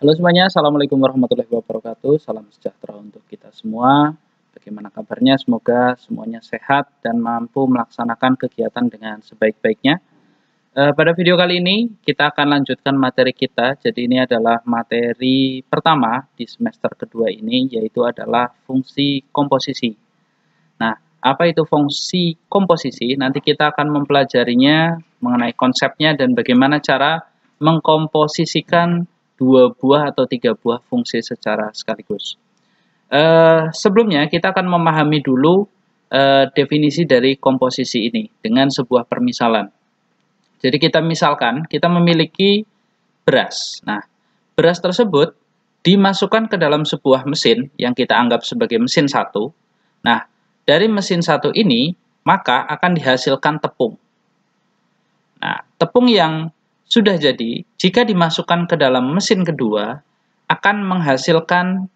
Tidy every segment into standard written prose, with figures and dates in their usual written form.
Halo semuanya, Assalamualaikum warahmatullahi wabarakatuh. Salam sejahtera untuk kita semua. Bagaimana kabarnya? Semoga semuanya sehat dan mampu melaksanakan kegiatan dengan sebaik-baiknya. Pada video kali ini, kita akan lanjutkan materi kita. Jadi ini adalah materi pertama di semester kedua ini, yaitu adalah fungsi komposisi. Nah, apa itu fungsi komposisi? Nanti kita akan mempelajarinya mengenai konsepnya dan bagaimana cara mengkomposisikan dua buah atau tiga buah fungsi secara sekaligus. Sebelumnya kita akan memahami dulu definisi dari komposisi ini dengan sebuah permisalan. Jadi kita misalkan kita memiliki beras. Nah, beras tersebut dimasukkan ke dalam sebuah mesin yang kita anggap sebagai mesin satu. Nah, dari mesin satu ini maka akan dihasilkan tepung. Nah, tepung yang sudah jadi, jika dimasukkan ke dalam mesin kedua, akan menghasilkan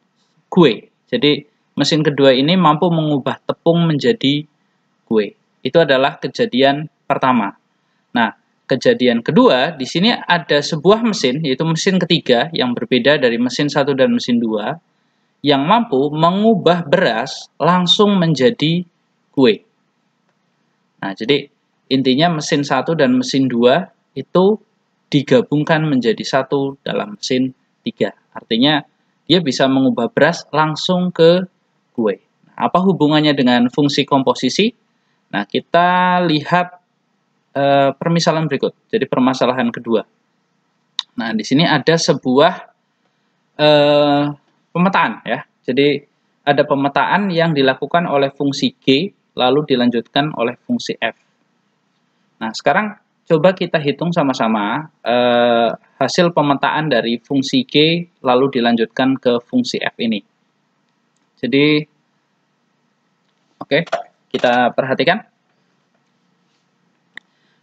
kue. Jadi, mesin kedua ini mampu mengubah tepung menjadi kue. Itu adalah kejadian pertama. Nah, kejadian kedua, di sini ada sebuah mesin, yaitu mesin ketiga, yang berbeda dari mesin satu dan mesin dua, yang mampu mengubah beras langsung menjadi kue. Nah, jadi intinya mesin satu dan mesin dua itu digabungkan menjadi satu dalam mesin 3. Artinya dia bisa mengubah beras langsung ke kue. Nah, apa hubungannya dengan fungsi komposisi? Nah, kita lihat permisalan berikut. Jadi permasalahan kedua. Nah, di sini ada sebuah pemetaan ya. Jadi ada pemetaan yang dilakukan oleh fungsi G lalu dilanjutkan oleh fungsi F. Nah, sekarang coba kita hitung sama-sama hasil pemetaan dari fungsi G lalu dilanjutkan ke fungsi F ini. Jadi, oke, kita perhatikan.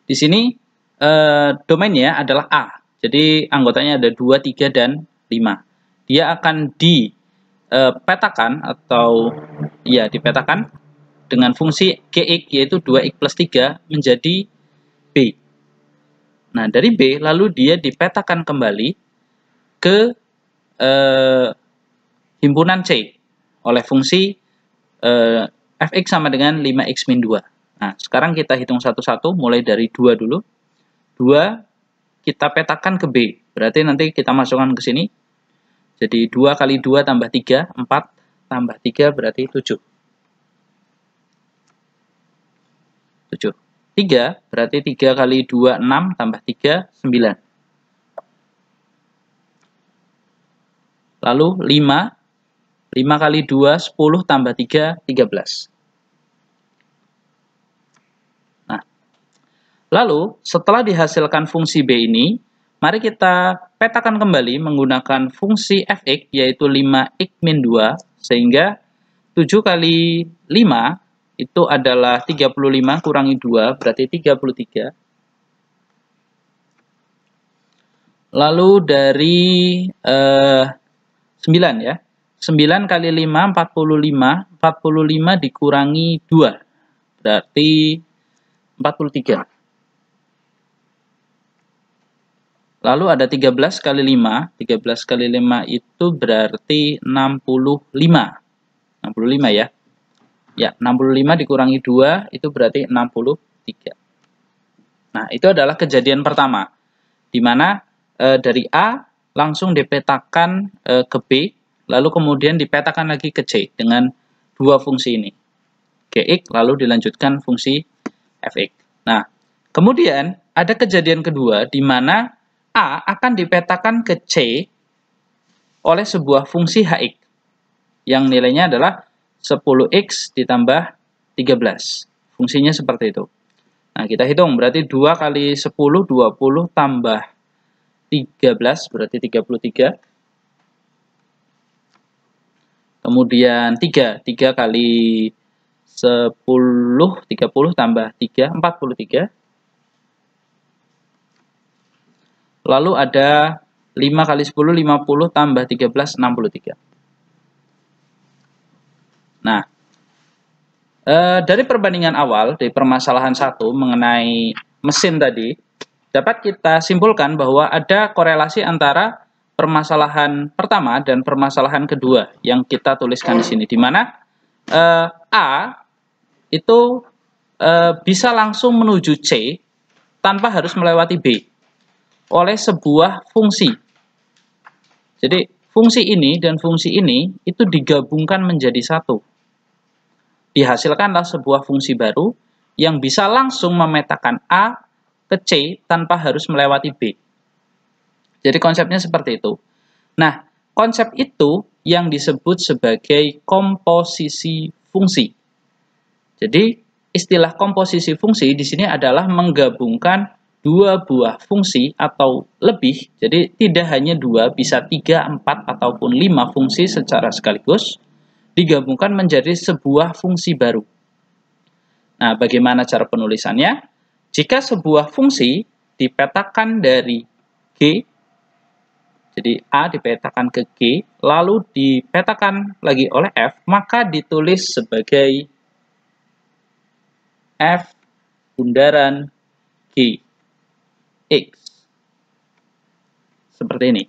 Di sini domainnya adalah A. Jadi anggotanya ada 2, 3, dan 5. Dia akan dipetakan atau ya dipetakan dengan fungsi Gx yaitu 2x plus 3 menjadi B. Nah, dari B lalu dia dipetakan kembali ke himpunan C oleh fungsi fx sama dengan 5x min 2. Nah, sekarang kita hitung satu-satu mulai dari 2 dulu. 2 kita petakan ke B. Berarti nanti kita masukkan ke sini. Jadi 2 kali 2 tambah 3, 4 tambah 3 berarti 7. 7. 3 berarti 3 kali 2, 6 tambah 3, 9. Lalu 5. 5 kali 2, 10 tambah 3, 13. Nah, lalu setelah dihasilkan fungsi B ini, mari kita petakan kembali menggunakan fungsi fx yaitu 5x min 2, sehingga 7 kali 5 itu adalah 35 kurangi 2 berarti 33. Lalu dari 9 ya. 9 kali 5 45. 45 dikurangi 2 berarti 43. Lalu ada 13 kali 5. 13 kali 5 itu berarti 65. 65 ya. Ya, 65 dikurangi 2 itu berarti 63. Nah, itu adalah kejadian pertama. Di mana dari A langsung dipetakan ke B, lalu kemudian dipetakan lagi ke C dengan dua fungsi ini. Gx lalu dilanjutkan fungsi fx. Nah, kemudian ada kejadian kedua di mana A akan dipetakan ke C oleh sebuah fungsi hx yang nilainya adalah 10x ditambah 13. Fungsinya seperti itu. Nah, kita hitung. Berarti 2 kali 10, 20 tambah 13, berarti 33. Kemudian 3. 3 kali 10, 30 tambah 3, 43. Lalu ada 5 kali 10, 50 tambah 13, 63. Nah, dari perbandingan awal, dari permasalahan 1 mengenai mesin tadi, dapat kita simpulkan bahwa ada korelasi antara permasalahan pertama dan permasalahan kedua yang kita tuliskan di sini, di mana A itu bisa langsung menuju C tanpa harus melewati B oleh sebuah fungsi. Jadi fungsi ini dan fungsi ini itu digabungkan menjadi satu. Dihasilkanlah sebuah fungsi baru yang bisa langsung memetakan A ke C tanpa harus melewati B. Jadi konsepnya seperti itu. Nah, konsep itu yang disebut sebagai komposisi fungsi. Jadi, istilah komposisi fungsi di sini adalah menggabungkan dua buah fungsi atau lebih. Jadi, tidak hanya dua, bisa 3, 4, ataupun 5 fungsi secara sekaligus digabungkan menjadi sebuah fungsi baru. Nah, bagaimana cara penulisannya? Jika sebuah fungsi dipetakan dari G, jadi A dipetakan ke G, lalu dipetakan lagi oleh F, maka ditulis sebagai F bundaran G, X. Seperti ini.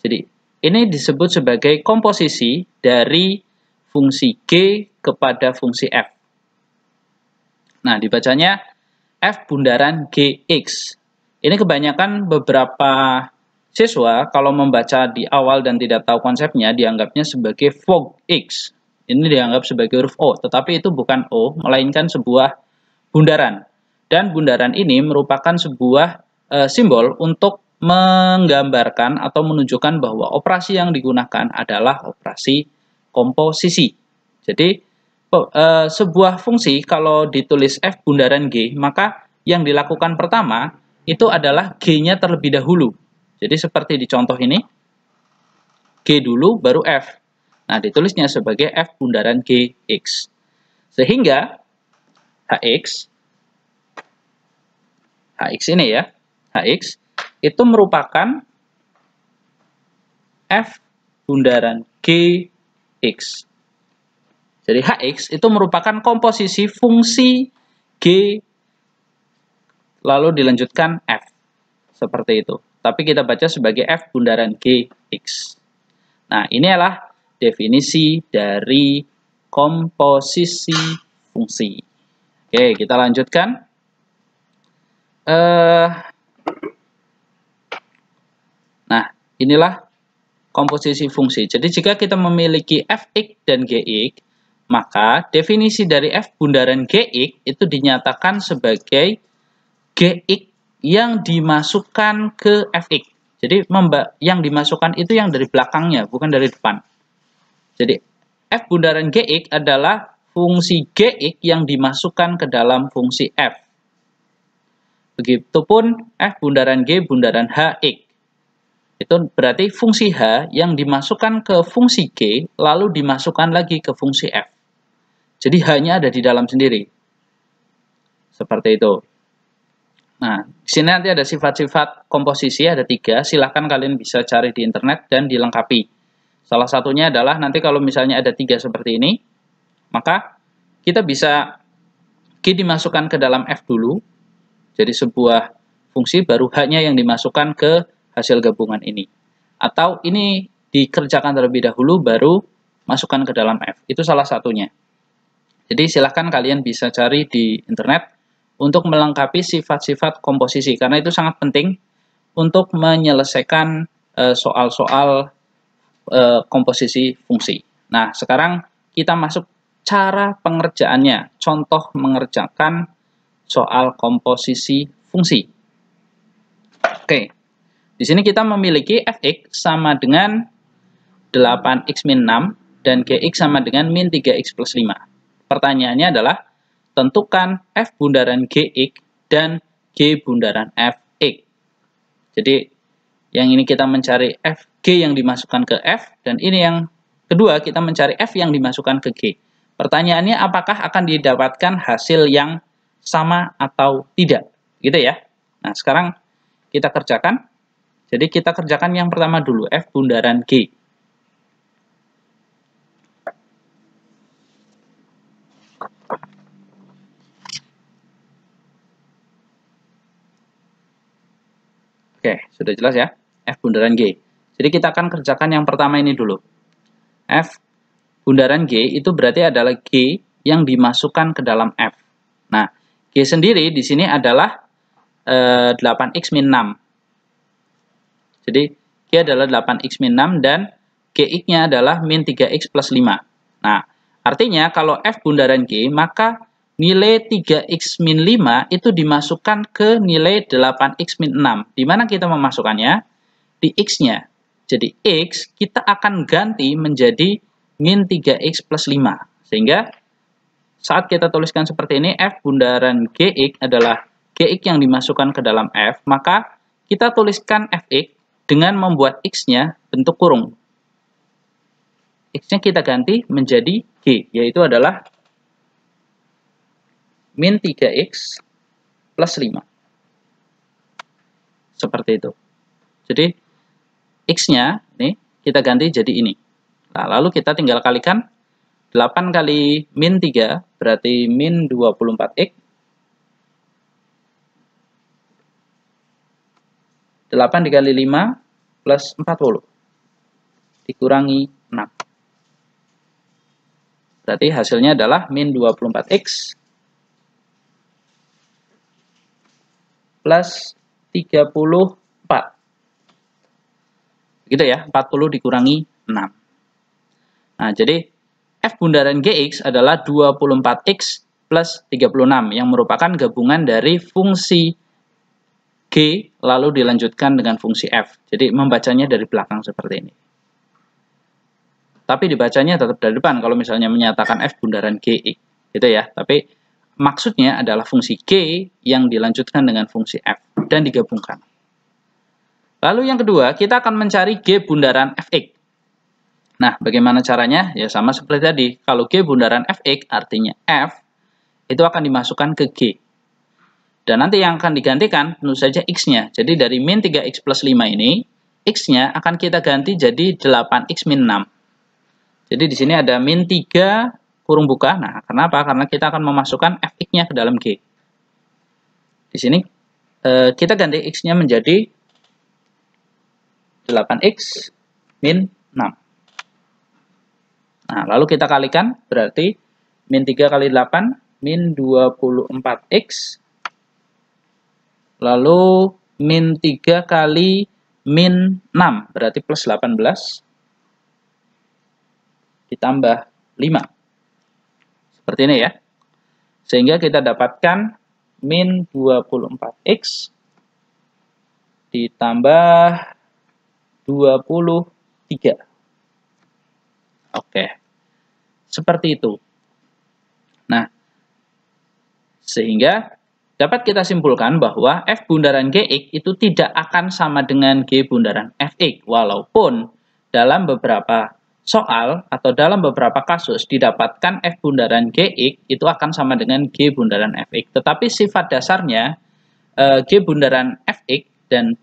Jadi, ini disebut sebagai komposisi dari fungsi G kepada fungsi F. Nah, dibacanya F bundaran GX. Ini kebanyakan beberapa siswa kalau membaca di awal dan tidak tahu konsepnya dianggapnya sebagai fog X. Ini dianggap sebagai huruf O, tetapi itu bukan O, melainkan sebuah bundaran. Dan bundaran ini merupakan sebuah simbol untuk menggambarkan atau menunjukkan bahwa operasi yang digunakan adalah operasi komposisi. Jadi sebuah fungsi kalau ditulis F bundaran G, maka yang dilakukan pertama itu adalah G-nya terlebih dahulu. Jadi seperti di contoh ini, G dulu baru F. Nah, ditulisnya sebagai F bundaran GX. Sehingga HX ini ya, HX itu merupakan F bundaran GX. Jadi HX itu merupakan komposisi fungsi G lalu dilanjutkan F. Seperti itu. Tapi kita baca sebagai F bundaran GX. Nah, ini adalah definisi dari komposisi fungsi. Oke, kita lanjutkan. Nah, inilah komposisi fungsi. Jadi, jika kita memiliki Fx dan Gx, maka definisi dari F bundaran Gx itu dinyatakan sebagai Gx yang dimasukkan ke Fx. Jadi yang dimasukkan itu yang dari belakangnya, bukan dari depan. Jadi F bundaran Gx adalah fungsi Gx yang dimasukkan ke dalam fungsi F. Begitupun F bundaran G bundaran Hx. Itu berarti fungsi H yang dimasukkan ke fungsi G, lalu dimasukkan lagi ke fungsi F. Jadi H-nya ada di dalam sendiri. Seperti itu. Nah, di sini nanti ada sifat-sifat komposisi, ada 3. Silahkan kalian bisa cari di internet dan dilengkapi. Salah satunya adalah nanti kalau misalnya ada 3 seperti ini, maka kita bisa G dimasukkan ke dalam F dulu. Jadi sebuah fungsi baru H-nya yang dimasukkan ke hasil gabungan ini. Atau ini dikerjakan terlebih dahulu baru masukkan ke dalam F. Itu salah satunya. Jadi silahkan kalian bisa cari di internet untuk melengkapi sifat-sifat komposisi, karena itu sangat penting untuk menyelesaikan soal-soal komposisi fungsi. Nah, sekarang kita masuk cara pengerjaannya, contoh mengerjakan soal komposisi fungsi. Oke, di sini kita memiliki Fx sama dengan 8x min 6 dan Gx sama dengan min 3x plus 5. Pertanyaannya adalah, tentukan F bundaran Gx dan G bundaran Fx. Jadi, yang ini kita mencari Fg yang dimasukkan ke F, dan ini yang kedua kita mencari F yang dimasukkan ke G. Pertanyaannya, apakah akan didapatkan hasil yang sama atau tidak? Gitu ya. Nah, sekarang kita kerjakan. Jadi, kita kerjakan yang pertama dulu, F bundaran G. Oke, sudah jelas ya, F bundaran G. Jadi kita akan kerjakan yang pertama ini dulu. F bundaran G itu berarti adalah G yang dimasukkan ke dalam F. Nah, G sendiri di sini adalah 8x min 6. Jadi, G adalah 8x min 6 dan Gx-nya adalah min 3x plus 5. Nah, artinya kalau F bundaran G, maka nilai 3x min 5 itu dimasukkan ke nilai 8x min 6. Di mana kita memasukkannya? Di X-nya. Jadi, X kita akan ganti menjadi min 3x plus 5. Sehingga, saat kita tuliskan seperti ini, F bundaran Gx adalah Gx yang dimasukkan ke dalam F, maka kita tuliskan Fx dengan membuat X-nya bentuk kurung. X-nya kita ganti menjadi G, yaitu adalah min 3x plus 5. Seperti itu. Jadi, X-nya ini kita ganti jadi ini. Nah, lalu kita tinggal kalikan 8 kali min 3 berarti min 24x. 8 dikali 5 plus 40. Dikurangi 6. Berarti hasilnya adalah min 24x plus 34. Begitu ya, 40 dikurangi 6. Nah, jadi F bundaran Gx adalah 24x plus 36 yang merupakan gabungan dari fungsi G lalu dilanjutkan dengan fungsi F. Jadi membacanya dari belakang seperti ini. Tapi dibacanya tetap dari depan kalau misalnya menyatakan F bundaran Gx. Gitu ya. Tapi maksudnya adalah fungsi G yang dilanjutkan dengan fungsi F dan digabungkan. Lalu yang kedua, kita akan mencari G bundaran Fx. Nah, bagaimana caranya? Ya sama seperti tadi. Kalau G bundaran Fx artinya F itu akan dimasukkan ke G. Dan nanti yang akan digantikan tentu saja X-nya. Jadi dari min 3x plus 5 ini, X-nya akan kita ganti jadi 8x min 6. Jadi di sini ada min 3 kurung buka. Nah, kenapa? Karena kita akan memasukkan Fx-nya ke dalam G. Di sini kita ganti X-nya menjadi 8x min 6. Nah, lalu kita kalikan, berarti min 3 kali 8, min 24x. Lalu min 3 kali min 6, berarti plus 18. Ditambah 5. Seperti ini ya. Sehingga kita dapatkan min 24x ditambah 23. Oke. Seperti itu. Nah, sehingga dapat kita simpulkan bahwa F bundaran Gx itu tidak akan sama dengan G bundaran Fx, walaupun dalam beberapa soal atau dalam beberapa kasus didapatkan F bundaran Gx itu akan sama dengan G bundaran Fx. Tetapi sifat dasarnya G bundaran Fx dan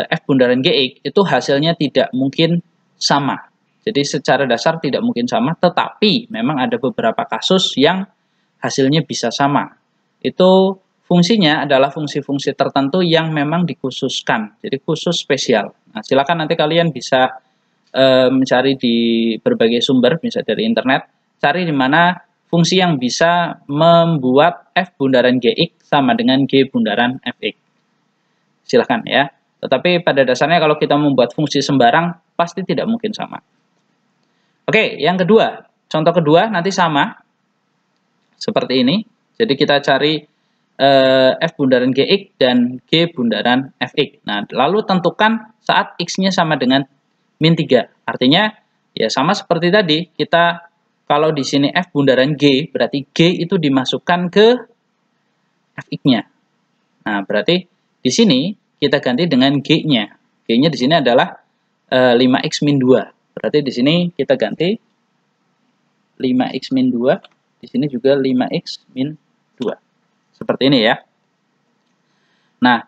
F bundaran Gx itu hasilnya tidak mungkin sama. Jadi secara dasar tidak mungkin sama, tetapi memang ada beberapa kasus yang hasilnya bisa sama. Itu fungsinya adalah fungsi-fungsi tertentu yang memang dikhususkan, jadi khusus spesial. Nah, silakan nanti kalian bisa mencari di berbagai sumber, misalnya dari internet, cari di mana fungsi yang bisa membuat F bundaran Gx sama dengan G bundaran Fx. Silakan ya. Tetapi pada dasarnya kalau kita membuat fungsi sembarang, pasti tidak mungkin sama. Oke, yang kedua, contoh kedua nanti sama, seperti ini. Jadi kita cari F bundaran Gx dan G bundaran Fx. Nah, lalu tentukan saat X-nya sama dengan min 3. Artinya, ya sama seperti tadi, kita kalau di sini F bundaran G, berarti G itu dimasukkan ke Fx-nya. Nah, berarti di sini kita ganti dengan G-nya. G-nya di sini adalah 5x min 2. Berarti di sini kita ganti 5x min 2. Di sini juga 5x min 2. Seperti ini ya. Nah,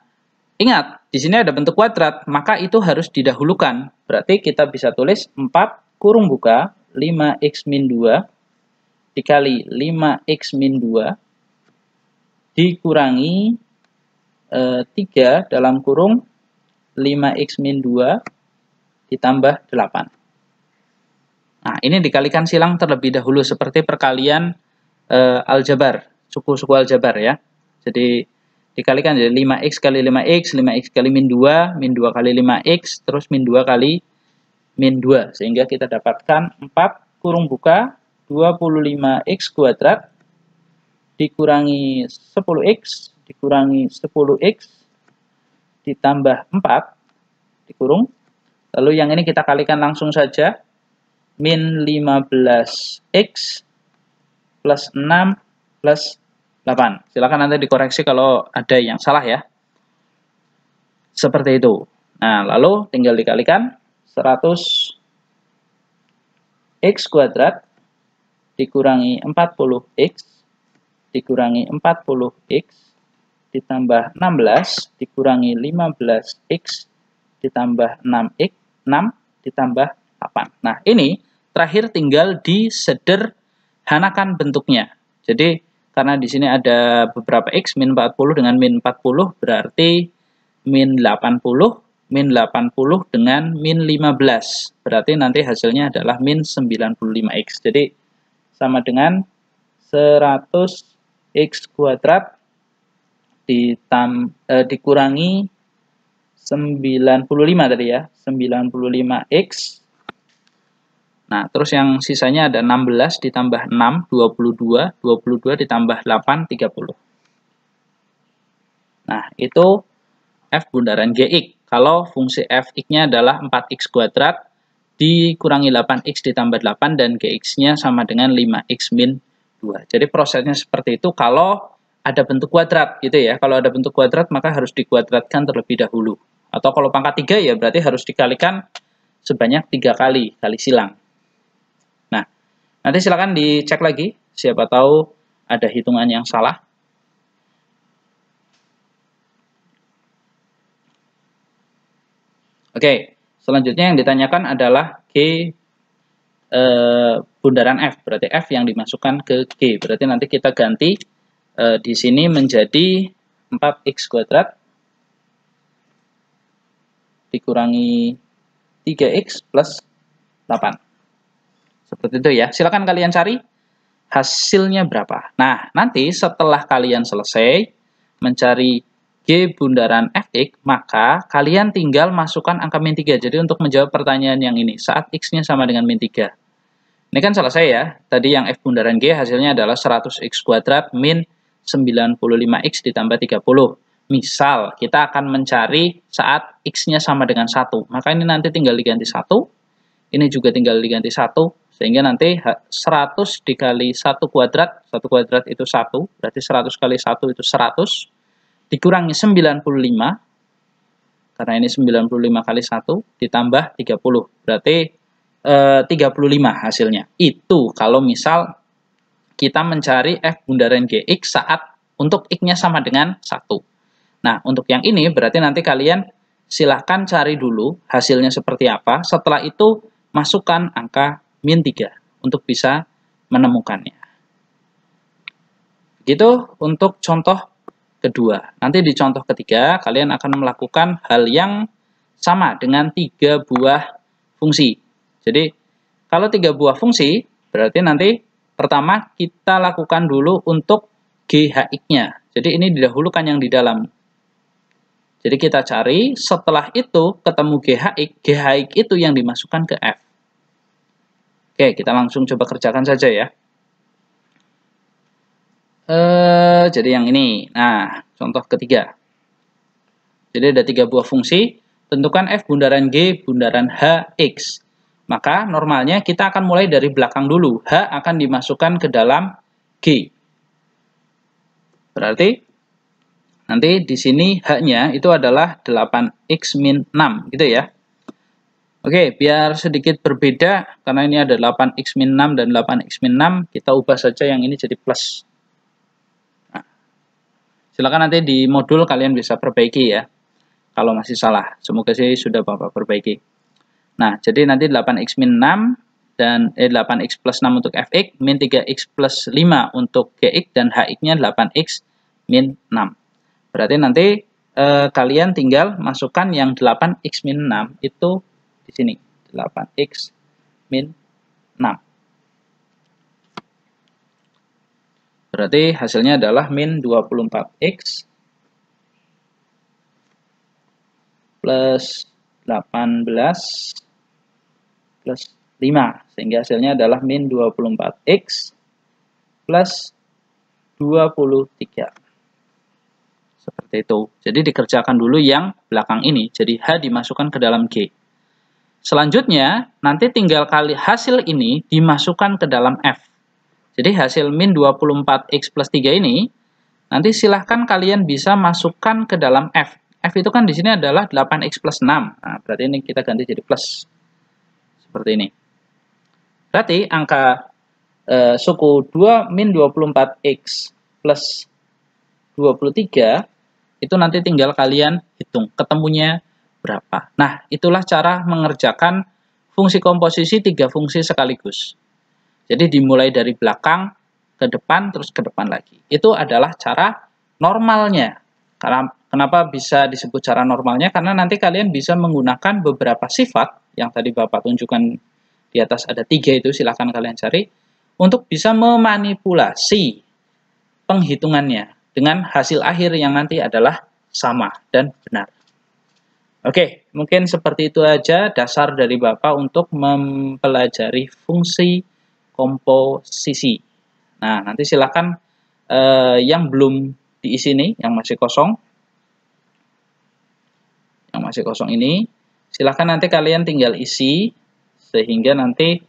ingat, di sini ada bentuk kuadrat, maka itu harus didahulukan. Berarti kita bisa tulis 4 kurung buka 5x min 2 dikali 5x min 2 dikurangi 3 dalam kurung 5x min 2 ditambah 8. Nah, ini dikalikan silang terlebih dahulu seperti perkalian aljabar, suku-suku aljabar ya. Jadi dikalikan jadi 5x kali 5x, 5x kali min 2 kali 5x, terus min 2 kali min 2. Sehingga kita dapatkan 4 kurung buka 25x kuadrat dikurangi 10x dikurangi 10x ditambah 4 dikurung. Lalu yang ini kita kalikan langsung saja. Min 15x plus 6 plus 8. Silakan nanti dikoreksi kalau ada yang salah ya. Seperti itu. Nah, lalu tinggal dikalikan 100x kuadrat dikurangi 40x dikurangi 40x ditambah 16 dikurangi 15x ditambah 6x 6 ditambah 8. Nah, ini terakhir tinggal disederhanakan bentuknya. Jadi karena di sini ada beberapa x, min 40 dengan min 40 berarti min 80 dengan min 15. Berarti nanti hasilnya adalah min 95x. Jadi sama dengan 100x kuadrat dikurangi 95 tadi ya, 95x. Nah, terus yang sisanya ada 16 ditambah 6, 22, 22 ditambah 8, 30. Nah, itu f bundaran gx. Kalau fungsi fx-nya adalah 4x kuadrat dikurangi 8x ditambah 8 dan gx-nya sama dengan 5x min 2. Jadi prosesnya seperti itu kalau ada bentuk kuadrat gitu ya. Kalau ada bentuk kuadrat maka harus dikuadratkan terlebih dahulu. Atau kalau pangkat 3 ya berarti harus dikalikan sebanyak 3 kali silang. Nah, nanti silakan dicek lagi, siapa tahu ada hitungan yang salah. Oke, selanjutnya yang ditanyakan adalah G bundaran F, berarti F yang dimasukkan ke G. Berarti nanti kita ganti di sini menjadi 4x kuadrat dikurangi 3x plus 8. Seperti itu ya. Silakan kalian cari hasilnya berapa. Nah, nanti setelah kalian selesai mencari G bundaran Fx, maka kalian tinggal masukkan angka min 3. Jadi untuk menjawab pertanyaan yang ini, saat X-nya sama dengan min 3. Ini kan selesai ya. Tadi yang F bundaran G hasilnya adalah 100x kuadrat min 95x ditambah 30. Misal, kita akan mencari saat X-nya sama dengan 1. Maka ini nanti tinggal diganti 1. Ini juga tinggal diganti 1. Sehingga nanti 100 dikali 1 kuadrat. 1 kuadrat itu 1. Berarti 100 kali 1 itu 100. Dikurangi 95. Karena ini 95 kali 1. Ditambah 30. Berarti 35 hasilnya. Itu kalau misal kita mencari F bundaran Gx saat untuk X-nya sama dengan 1. Nah, untuk yang ini berarti nanti kalian silahkan cari dulu hasilnya seperti apa. Setelah itu masukkan angka min 3 untuk bisa menemukannya. Begitu untuk contoh kedua. Nanti di contoh ketiga kalian akan melakukan hal yang sama dengan 3 buah fungsi. Jadi kalau 3 buah fungsi berarti nanti pertama kita lakukan dulu untuk GHX-nya. Jadi ini didahulukan yang di dalam. Jadi kita cari, setelah itu ketemu GHX itu yang dimasukkan ke F. Oke, kita langsung coba kerjakan saja ya. Jadi yang ini. Nah, contoh ketiga. Jadi ada 3 buah fungsi. Tentukan F bundaran G bundaran HX. Maka normalnya kita akan mulai dari belakang dulu. H akan dimasukkan ke dalam G. Berarti nanti di sini H-nya itu adalah 8x min 6, gitu ya. Oke, biar sedikit berbeda, karena ini ada 8x min 6 dan 8x min 6, kita ubah saja yang ini jadi plus. Nah, silakan nanti di modul kalian bisa perbaiki ya, kalau masih salah. Semoga sih sudah Bapak perbaiki. Nah, jadi nanti 8x min 6, dan 8x plus 6 untuk fx, min 3x plus 5 untuk gx, dan hx-nya 8x min 6. Berarti nanti kalian tinggal masukkan yang 8x min 6 itu di sini. 8x min 6. Berarti hasilnya adalah min 24x plus 18 plus 5. Sehingga hasilnya adalah min 24x plus 23. Seperti itu. Jadi dikerjakan dulu yang belakang ini. Jadi H dimasukkan ke dalam G. Selanjutnya, nanti tinggal kali hasil ini dimasukkan ke dalam F. Jadi hasil min 24x plus 3 ini, nanti silahkan kalian bisa masukkan ke dalam F. F itu kan di sini adalah 8x plus 6. Nah, berarti ini kita ganti jadi plus. Seperti ini. Berarti angka suku 2 min 24x plus 23, itu nanti tinggal kalian hitung ketemunya berapa. Nah, itulah cara mengerjakan fungsi komposisi 3 fungsi sekaligus. Jadi dimulai dari belakang ke depan, terus ke depan lagi. Itu adalah cara normalnya. Karena kenapa bisa disebut cara normalnya? Karena nanti kalian bisa menggunakan beberapa sifat yang tadi Bapak tunjukkan di atas ada 3 itu, silahkan kalian cari, untuk bisa memanipulasi penghitungannya dengan hasil akhir yang nanti adalah sama dan benar. Oke, mungkin seperti itu aja dasar dari Bapak untuk mempelajari fungsi komposisi. Nah, nanti silakan yang belum diisi nih, yang masih kosong ini, silakan nanti kalian tinggal isi sehingga nanti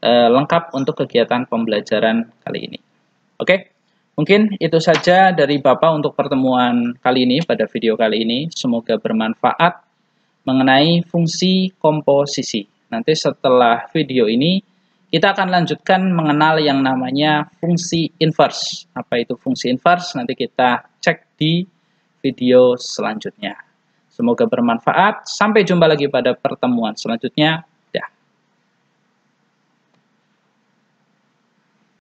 lengkap untuk kegiatan pembelajaran kali ini. Oke, mungkin itu saja dari Bapak untuk pertemuan kali ini pada video kali ini. Semoga bermanfaat mengenai fungsi komposisi. Nanti setelah video ini, kita akan lanjutkan mengenal yang namanya fungsi inverse. Apa itu fungsi inverse? Nanti kita cek di video selanjutnya. Semoga bermanfaat. Sampai jumpa lagi pada pertemuan selanjutnya.